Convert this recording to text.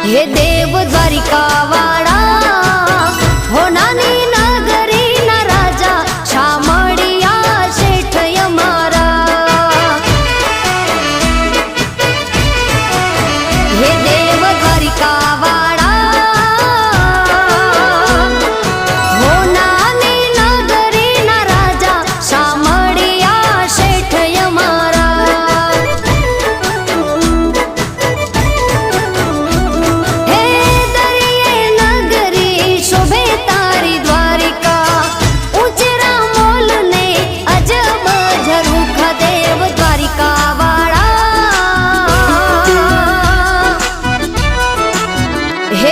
हे देव द्वारिका वाळा हो नानी नगरी ना राजा शामळिया शेठ यमारा। हे देव द्वारिका वाळा हो नानी नगरी ना राजा शामळिया शेठ यमारा। हे